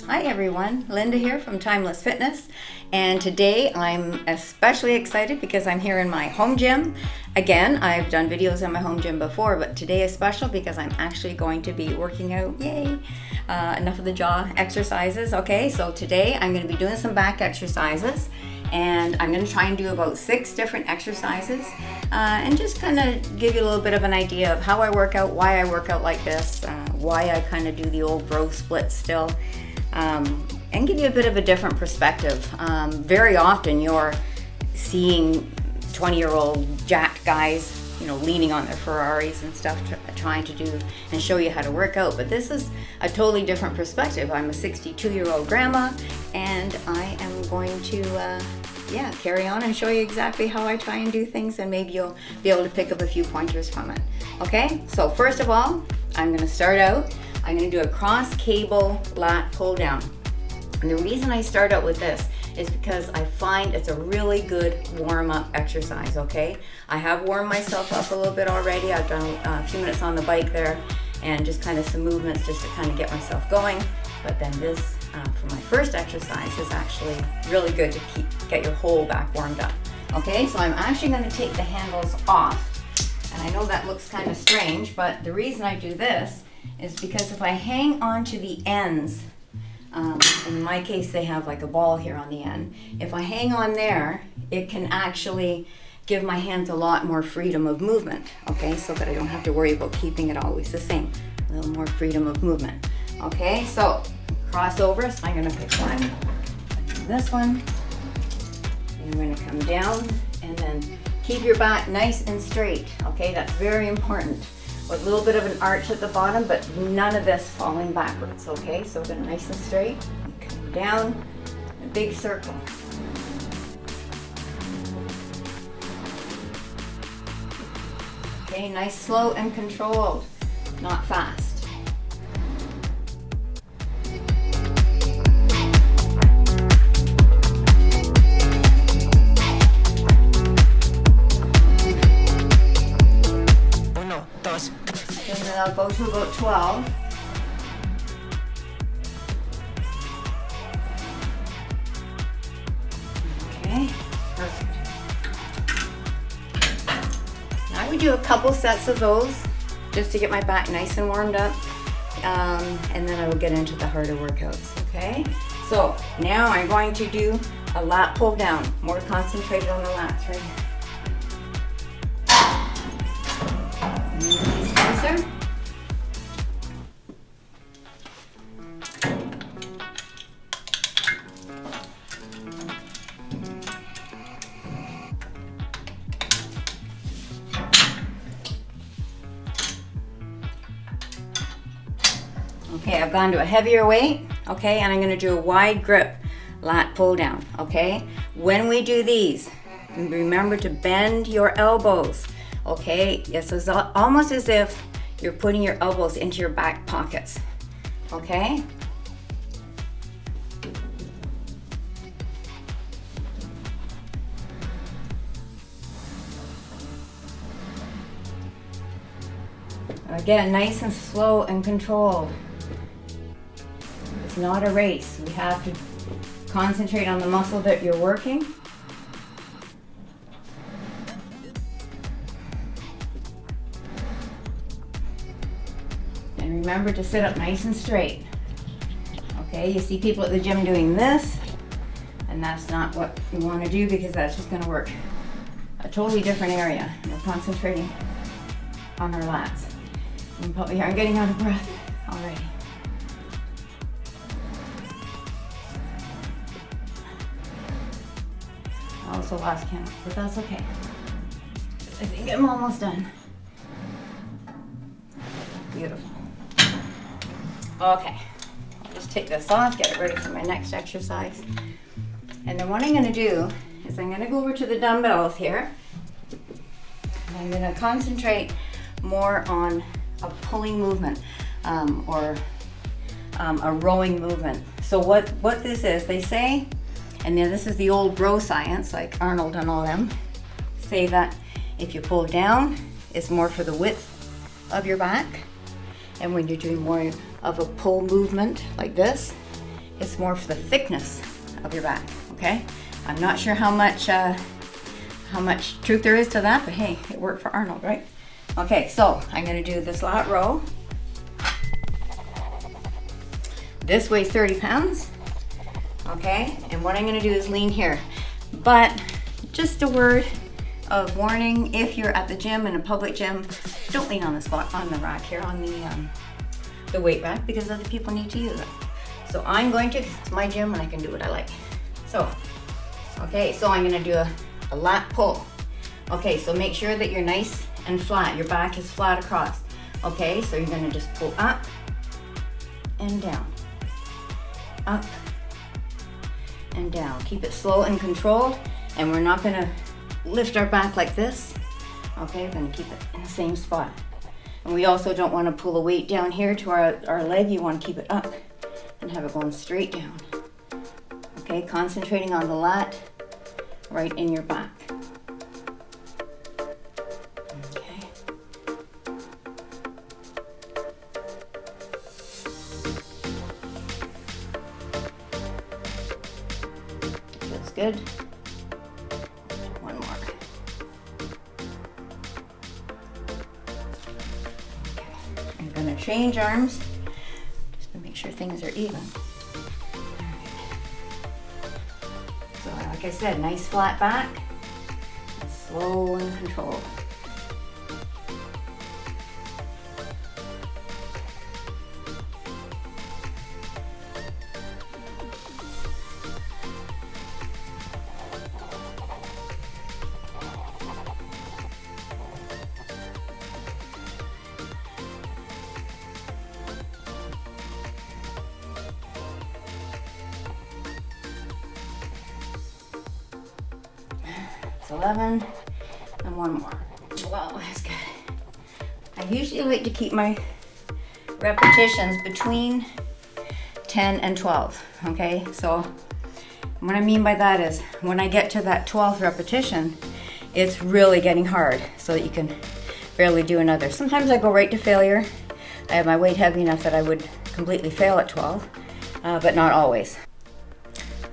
Hi everyone, Linda here from Timeless Fitness, and today I'm especially excited because I'm here in my home gym. Again, I've done videos in my home gym before, but today is special because I'm actually going to be working out. Yay! Enough of the jaw exercises. Okay, so today I'm going to be doing some back exercises, and I'm going to try and do about 6 different exercises and just kind of give you a little bit of an idea of how I work out, why I work out like this, why I kind of do the old bro split still. And give you a bit of a different perspective. Very often you're seeing 20-year-old jacked guys, leaning on their Ferraris and stuff, trying to do and show you how to work out. But this is a totally different perspective. I'm a 62-year-old grandma, and I am going to, carry on and show you exactly how I try and do things, and maybe you'll be able to pick up a few pointers from it. Okay, so first of all, I'm going to start out. I'm going to do a cross cable lat pull down. And the reason I start out with this is because I find it's a really good warm-up exercise, okay? I have warmed myself up a little bit already. I've done a few minutes on the bike there and just kind of some movements just to kind of get myself going. But then this, for my first exercise, is actually really good to get your whole back warmed up. Okay, so I'm actually going to take the handles off. And I know that looks kind of strange, but the reason I do this is because if I hang on to the ends, in my case they have like a ball here on the end, if I hang on there, it can actually give my hands a lot more freedom of movement, okay, so that I don't have to worry about keeping it always the same. A little more freedom of movement. Okay, so cross over, so I'm going to pick one, this one, and I'm going to come down, and then keep your back nice and straight, okay, that's very important. With a little bit of an arch at the bottom, but none of this falling backwards, okay? So we're nice and straight, and come down, a big circle. Okay, nice, slow and controlled, not fast. And then I'll go to about 12. Okay, perfect. Now we do a couple sets of those just to get my back nice and warmed up. And then I will get into the harder workouts, okay? So now I'm going to do a lat pull down, more concentrated on the lats right here. Closer. Okay, I've gone to a heavier weight, okay, and I'm going to do a wide grip lat pull down, okay? When we do these, remember to bend your elbows, okay? It's almost as if you're putting your elbows into your back pockets, okay? Again, nice and slow and controlled. It's not a race. We have to concentrate on the muscle that you're working. And remember to sit up nice and straight. Okay, you see people at the gym doing this, and that's not what you want to do because that's just going to work a totally different area. We're concentrating on our lats. You can probably hear I'm getting out of breath already. I also lost count, but that's okay. I think I'm almost done. Beautiful. Okay, I'll just take this off, get it ready for my next exercise. And then what I'm going to do is I'm going to go over to the dumbbells here. And I'm going to concentrate more on a pulling movement or a rowing movement. So what this is, they say, and then this is the old bro science, like Arnold and all them, say that if you pull down, it's more for the width of your back. And when you're doing more of a pull movement like this, It's more for the thickness of your back, okay? I'm not sure how much truth there is to that, but hey, it worked for Arnold, right? Okay, so I'm gonna do this lat row. This weighs 30 pounds, okay? And what I'm gonna do is lean here. But just a word of warning, if you're at the gym, in a public gym, don't lean on the spot, on the rack here, on the weight rack, because other people need to use it. So I'm going to, it's my gym and I can do what I like. So, okay, so I'm gonna do a lat pull. Okay, so make sure that you're nice and flat, your back is flat across. Okay, so you're gonna just pull up and down, up and down. Keep it slow and controlled, and we're not gonna lift our back like this. Okay, we're gonna keep it in the same spot. And we also don't wanna pull the weight down here to our leg, you wanna keep it up and have it going straight down. Okay, concentrating on the lat right in your back. Okay. Feels good. One more. Okay, I'm gonna change arms just to make sure things are even. So like I said, nice flat back, slow and controlled. It's 11 and one more. Wow, that's good. I usually like to keep my repetitions between 10 and 12, okay? So what I mean by that is when I get to that 12th repetition, it's really getting hard so that you can barely do another. Sometimes I go right to failure. I have my weight heavy enough that I would completely fail at 12, but not always.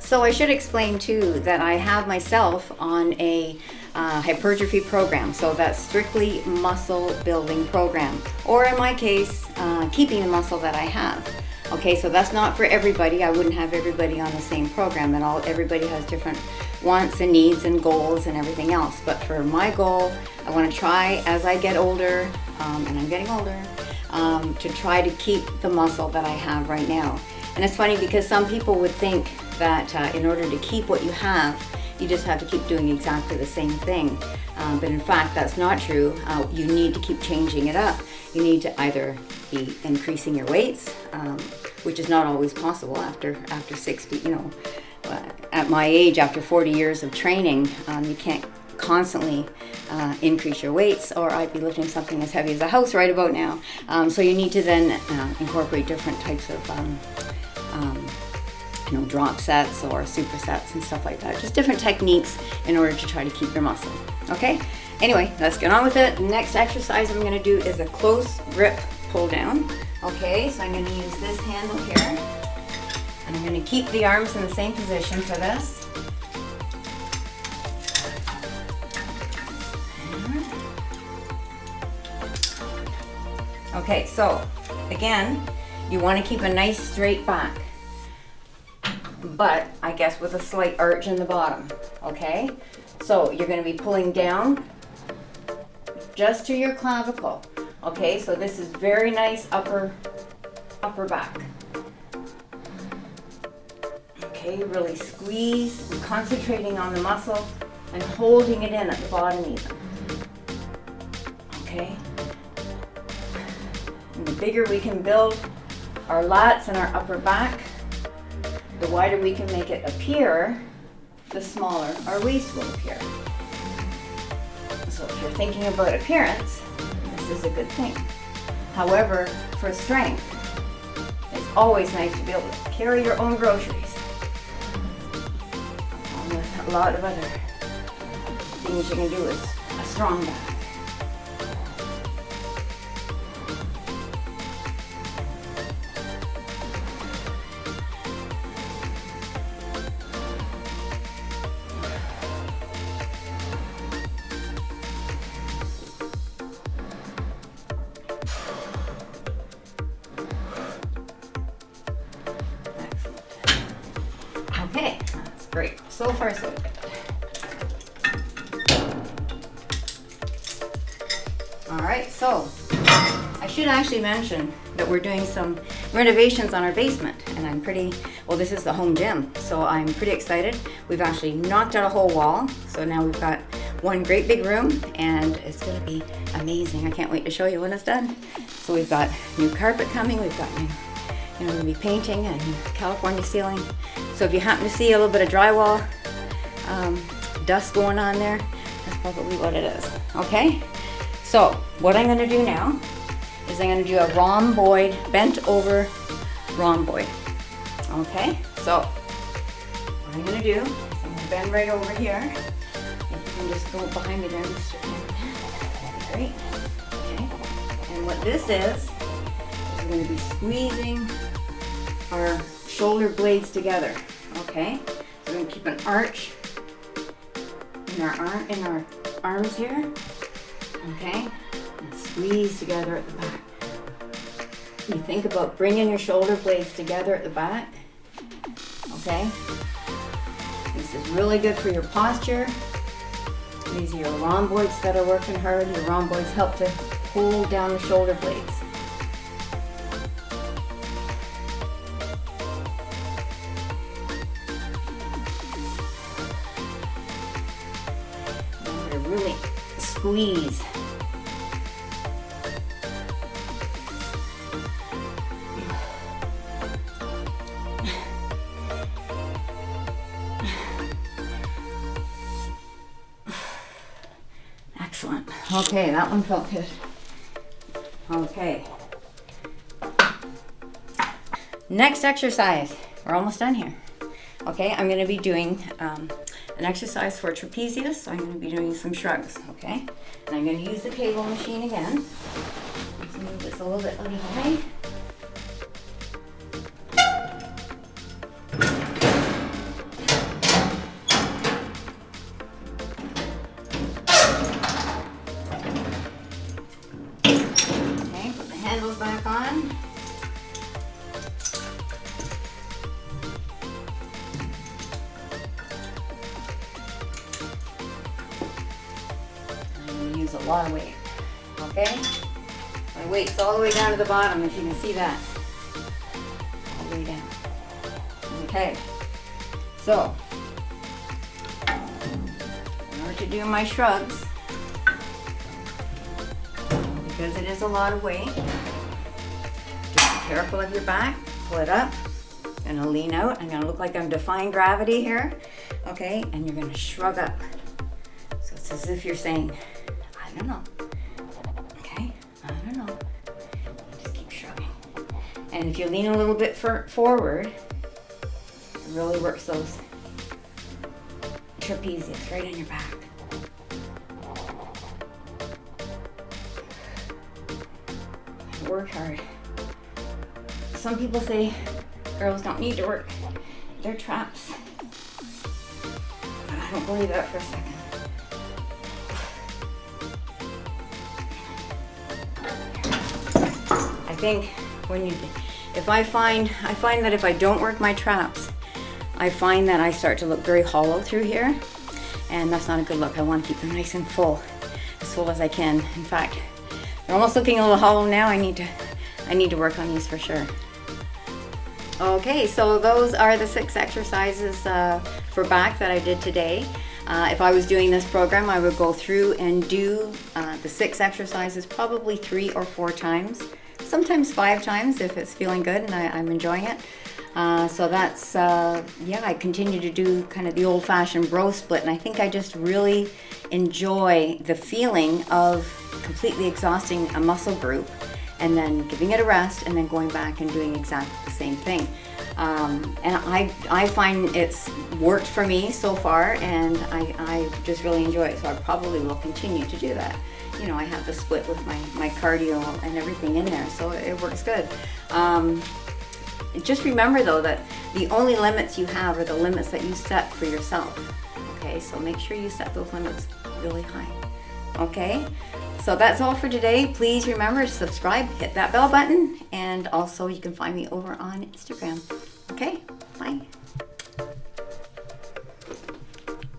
So I should explain too that I have myself on a hypertrophy program. So that's strictly muscle building program, or in my case, keeping the muscle that I have. Okay, so that's not for everybody. I wouldn't have everybody on the same program at all. Everybody has different wants and needs and goals and everything else. But for my goal, I want to try as I get older, and I'm getting older, to try to keep the muscle that I have right now. And it's funny because some people would think that in order to keep what you have, you just have to keep doing exactly the same thing. But in fact, that's not true. You need to keep changing it up. You need to either be increasing your weights, which is not always possible after 60, you know. At my age, after 40 years of training, you can't constantly increase your weights, or I'd be lifting something as heavy as a house right about now. So you need to then incorporate different types of drop sets or supersets and stuff like that. Just different techniques in order to try to keep your muscle. Okay? Anyway, let's get on with it. The next exercise I'm going to do is a close grip pull down. Okay, so I'm going to use this handle here, and I'm going to keep the arms in the same position for this. Okay, so again, you want to keep a nice straight back, but I guess with a slight arch in the bottom. Okay, so you're going to be pulling down just to your clavicle. Okay, so this is very nice upper back. Okay, really squeeze and concentrating on the muscle and holding it in at the bottom even. Okay, and the bigger we can build our lats and our upper back, the wider we can make it appear, the smaller our waist will appear. So if you're thinking about appearance, this is a good thing. However, for strength, it's always nice to be able to carry your own groceries, along with a lot of other things you can do with a strong back. Okay, that's great. So far, so good. All right, so I should actually mention that we're doing some renovations on our basement, and I'm pretty, well, this is the home gym, so I'm pretty excited. We've actually knocked out a whole wall, so now we've got one great big room, and it's gonna be amazing. I can't wait to show you when it's done. So we've got new carpet coming, we've got new, we're gonna be painting and California ceiling. So if you happen to see a little bit of drywall dust going on there, that's probably what it is, okay? So what I'm gonna do now is I'm gonna do a rhomboid, bent over rhomboid, okay? So what I'm gonna do is I'm gonna bend right over here. If you can just go behind me there, Mr. Cameraman. Great, okay? And what this is we're gonna be squeezing our shoulder blades together, okay? So we're gonna keep an arch in our arms here. Okay, and squeeze together at the back. You think about bringing your shoulder blades together at the back. Okay, this is really good for your posture. These are your rhomboids that are working hard. Your rhomboids help to pull down the shoulder blades. Now we're really squeeze. Excellent. Okay, that one felt good. Okay. Next exercise. We're almost done here. Okay, I'm going to be doing an exercise for trapezius. So I'm going to be doing some shrugs. Okay, and I'm going to use the cable machine again. Let's move this a little bit out of the way. Handles back on. I'm going to use a lot of weight. Okay? My weight's all the way down to the bottom, if you can see that. All the way down. Okay. So, in order to do my shrugs, because it is a lot of weight, just be careful of your back, pull it up, I'm gonna lean out, I'm gonna look like I'm defying gravity here, okay, and you're gonna shrug up. So it's as if you're saying, I don't know, okay, I don't know, just keep shrugging. And if you lean a little bit forward, it really works those trapezius right on your back. Work hard. Some people say girls don't need to work their traps, but I don't believe that for a second. I think I find that if I don't work my traps, I find that I start to look very hollow through here, and that's not a good look. I want to keep them nice and full, as full as I can. In fact, they're almost looking a little hollow now. I need to work on these for sure. Okay, so those are the 6 exercises for back that I did today. If I was doing this program, I would go through and do the 6 exercises probably 3 or 4 times, sometimes 5 times if it's feeling good and I'm enjoying it. So that's, yeah, I continue to do kind of the old-fashioned bro split, and I think I just really enjoy the feeling of completely exhausting a muscle group and then giving it a rest and then going back and doing exactly the same thing. And I find it's worked for me so far, and I just really enjoy it, so I probably will continue to do that. You know, I have the split with my cardio and everything in there, so it works good. Just remember though that the only limits you have are the limits that you set for yourself. Okay, so make sure you set those limits really high. Okay, so that's all for today. Please remember to subscribe, hit that bell button, and also you can find me over on Instagram. Okay, bye.